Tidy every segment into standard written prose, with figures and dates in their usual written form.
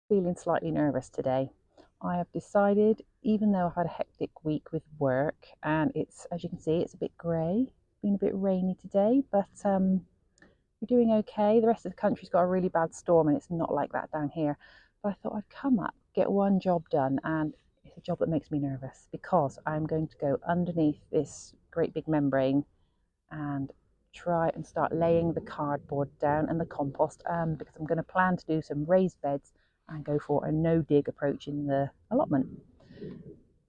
Feeling slightly nervous today. I have decided, even though I've had a hectic week with work and it's, as you can see, it's a bit grey, been a bit rainy today, but we're doing okay. The rest of the country's got a really bad storm and it's not like that down here. But I thought I'd come up, get one job done, and it's a job that makes me nervous because I'm going to go underneath this great big membrane and try and start laying the cardboard down and the compost because I'm going to plan to do some raised beds and go for a no dig approach in the allotment.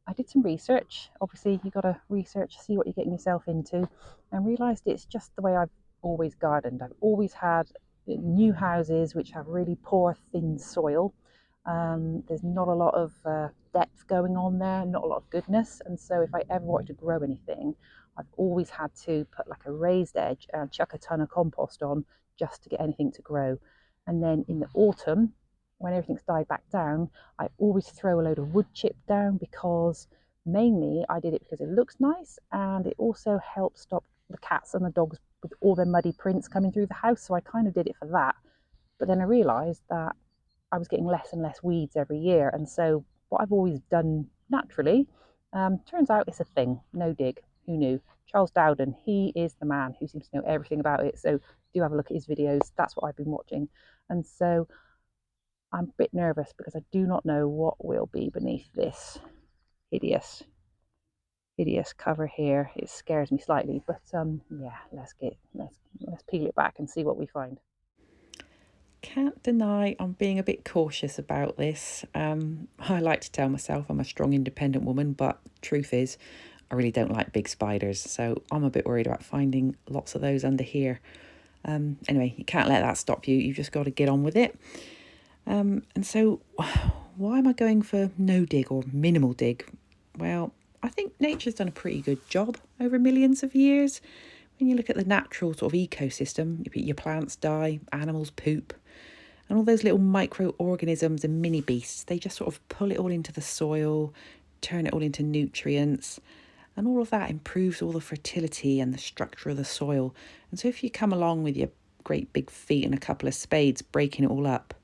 I did some research. Obviously, you've got to research, see what you're getting yourself into, and realised it's just the way I've always gardened. I've always had new houses which have really poor, thin soil. There's not a lot of depth going on there, not a lot of goodness. And so, if I ever wanted to grow anything, I've always had to put like a raised edge and chuck a ton of compost on just to get anything to grow. And then in the autumn, when everything's died back down, I always throw a load of wood chip down because mainly I did it because it looks nice and it also helps stop the cats and the dogs with all their muddy prints coming through the house. So I kind of did it for that. But then I realised that I was getting less and less weeds every year. And so what I've always done naturally turns out it's a thing. No dig. Who knew? Charles Dowden, he is the man who seems to know everything about it. So do have a look at his videos. That's what I've been watching. And so I'm a bit nervous because I do not know what will be beneath this hideous, hideous cover here. It scares me slightly, but yeah, let's peel it back and see what we find. Can't deny I'm being a bit cautious about this. I like to tell myself I'm a strong, independent woman, but truth is, I really don't like big spiders, so I'm a bit worried about finding lots of those under here. Anyway, you can't let that stop you. You've just got to get on with it. And so, why am I going for no dig or minimal dig? Well, I think nature's done a pretty good job over millions of years. When you look at the natural sort of ecosystem, your plants die, animals poop, and all those little microorganisms and mini beasts, they just sort of pull it all into the soil, turn it all into nutrients, and all of that improves all the fertility and the structure of the soil. And so if you come along with your great big feet and a couple of spades breaking it all up,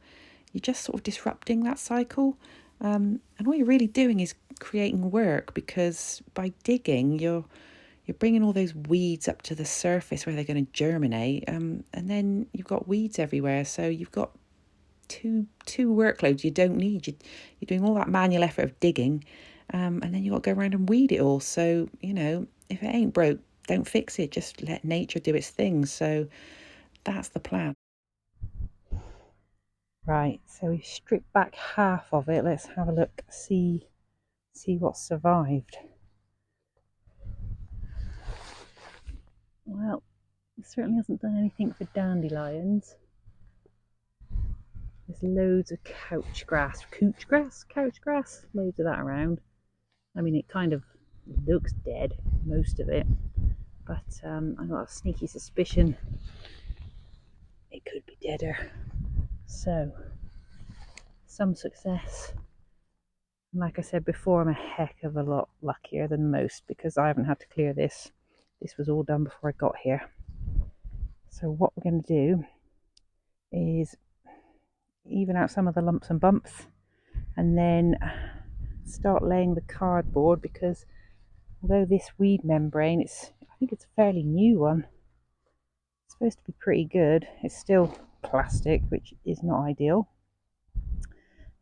you're just sort of disrupting that cycle. And all you're really doing is creating work, because by digging, you're bringing all those weeds up to the surface where they're going to germinate, and then you've got weeds everywhere. So you've got two workloads you don't need. You're doing all that manual effort of digging, and then you've got to go around and weed it all. So, if it ain't broke, don't fix it. Just let nature do its thing. So that's the plan. Right, so we've stripped back half of it. Let's have a look, see what's survived. Well, it certainly hasn't done anything for dandelions. There's loads of couch grass, loads of that around. I mean, it kind of looks dead, most of it, but I've got a sneaky suspicion it could be deader. So, some success. And like I said before, I'm a heck of a lot luckier than most because I haven't had to clear this. This was all done before I got here. So what we're going to do is even out some of the lumps and bumps and then start laying the cardboard, because although this weed membrane, I think it's a fairly new one. It's supposed to be pretty good. It's still plastic, which is not ideal.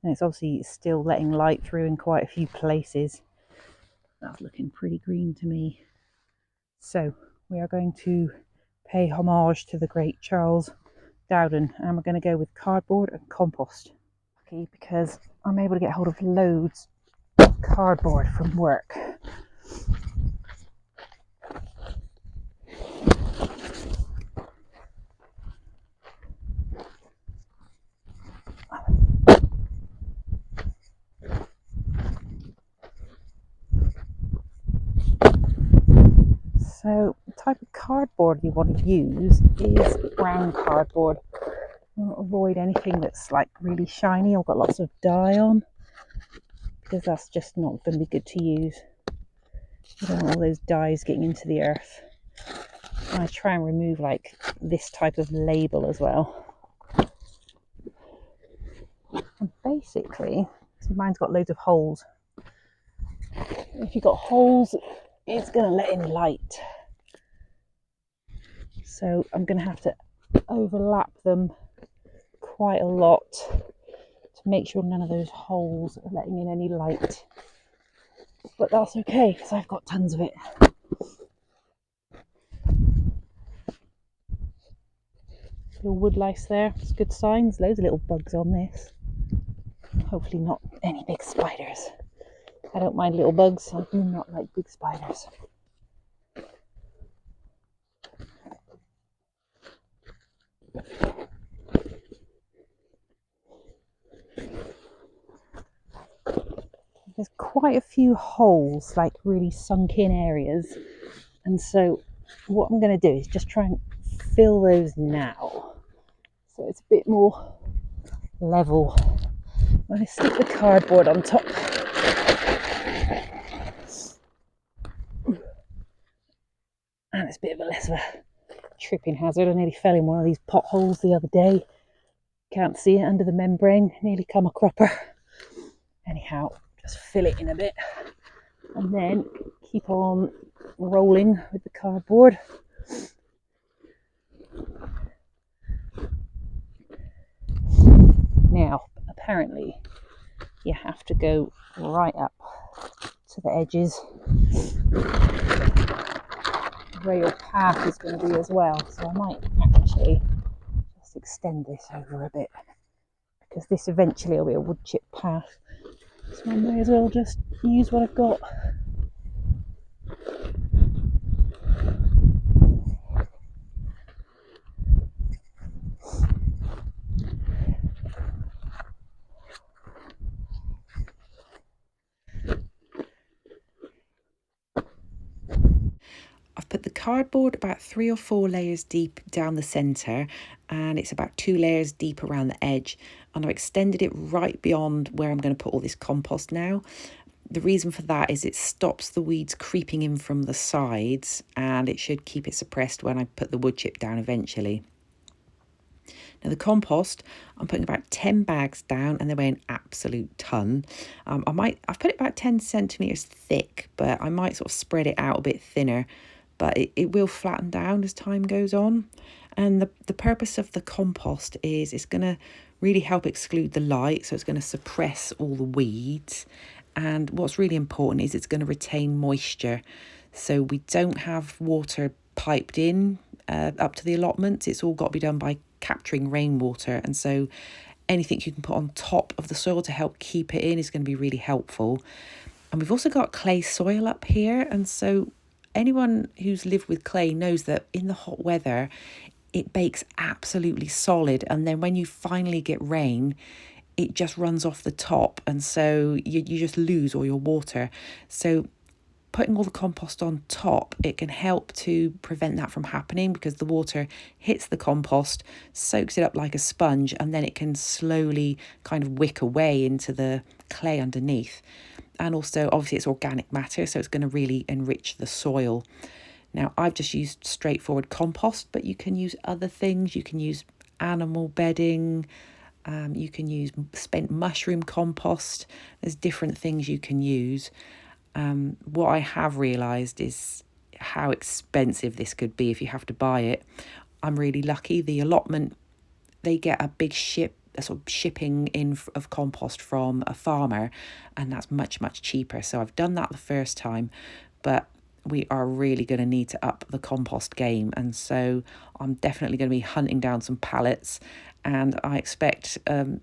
And it's obviously still letting light through in quite a few places. That's looking pretty green to me. So we are going to pay homage to the great Charles Dowden, and we're going to go with cardboard and compost. Okay, because I'm able to get hold of loads of cardboard from work. So the type of cardboard you want to use is brown cardboard. Avoid anything that's like really shiny or got lots of dye on, because that's just not going to be good to use. You don't want all those dyes getting into the earth. And I try and remove like this type of label as well. And basically, see, mine's got loads of holes. If you've got holes, it's going to let in light. So I'm going to have to overlap them quite a lot to make sure none of those holes are letting in any light. But that's okay because I've got tons of it. Little wood lice there, it's good signs. Loads of little bugs on this. Hopefully not any big spiders. I don't mind little bugs, I do not like big spiders. There's quite a few holes, like really sunk in areas, and so what I'm going to do is just try and fill those now so it's a bit more level. I'm going to stick the cardboard on top. And it's a bit of a less of a tripping hazard. I nearly fell in one of these potholes the other day. Can't see it under the membrane, nearly come a cropper. Anyhow, just fill it in a bit and then keep on rolling with the cardboard. Now, apparently, you have to go right up to the edges where your path is going to be as well. So I might actually just extend this over a bit because this eventually will be a wood chip path. So I may as well just use what I've got. I've put the cardboard about 3 or 4 layers deep down the centre, and it's about 2 layers deep around the edge, and I've extended it right beyond where I'm going to put all this compost now. The reason for that is it stops the weeds creeping in from the sides, and it should keep it suppressed when I put the wood chip down eventually. Now the compost, I'm putting about 10 bags down, and they weigh an absolute ton. I've put it about 10 centimetres thick, but I might sort of spread it out a bit thinner, but it will flatten down as time goes on. And the purpose of the compost is it's going to really help exclude the light, so it's going to suppress all the weeds. And what's really important is it's going to retain moisture, so we don't have water piped in up to the allotments. It's all got to be done by capturing rainwater, and so anything you can put on top of the soil to help keep it in is going to be really helpful. And we've also got clay soil up here, and so anyone who's lived with clay knows that in the hot weather it bakes absolutely solid, and then when you finally get rain it just runs off the top, and so you just lose all your water. So putting all the compost on top, it can help to prevent that from happening, because the water hits the compost, soaks it up like a sponge, and then it can slowly kind of wick away into the clay underneath. And also, obviously, it's organic matter, so it's going to really enrich the soil. Now, I've just used straightforward compost, but you can use other things. You can use animal bedding. You can use spent mushroom compost. There's different things you can use. What I have realised is how expensive this could be if you have to buy it. I'm really lucky. The allotment, they get a sort of shipping in of compost from a farmer, and that's much, much cheaper. So I've done that the first time, but we are really going to need to up the compost game. And so I'm definitely going to be hunting down some pallets, and I expect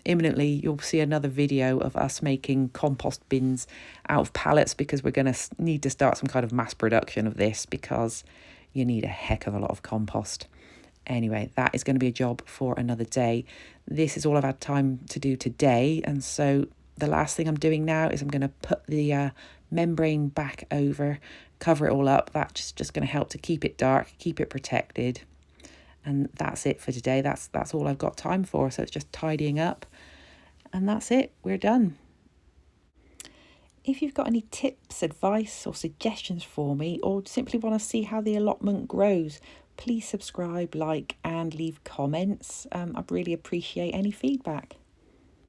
imminently you'll see another video of us making compost bins out of pallets, because we're going to need to start some kind of mass production of this, because you need a heck of a lot of compost. Anyway, that is going to be a job for another day. This is all I've had time to do today, and so the last thing I'm doing now is I'm going to put the membrane back over, cover it all up. That's just going to help to keep it dark, keep it protected. And that's it for today. That's all I've got time for. So it's just tidying up, and that's it. We're done. If you've got any tips, advice or suggestions for me, or simply want to see how the allotment grows, please subscribe, like and leave comments. I'd really appreciate any feedback.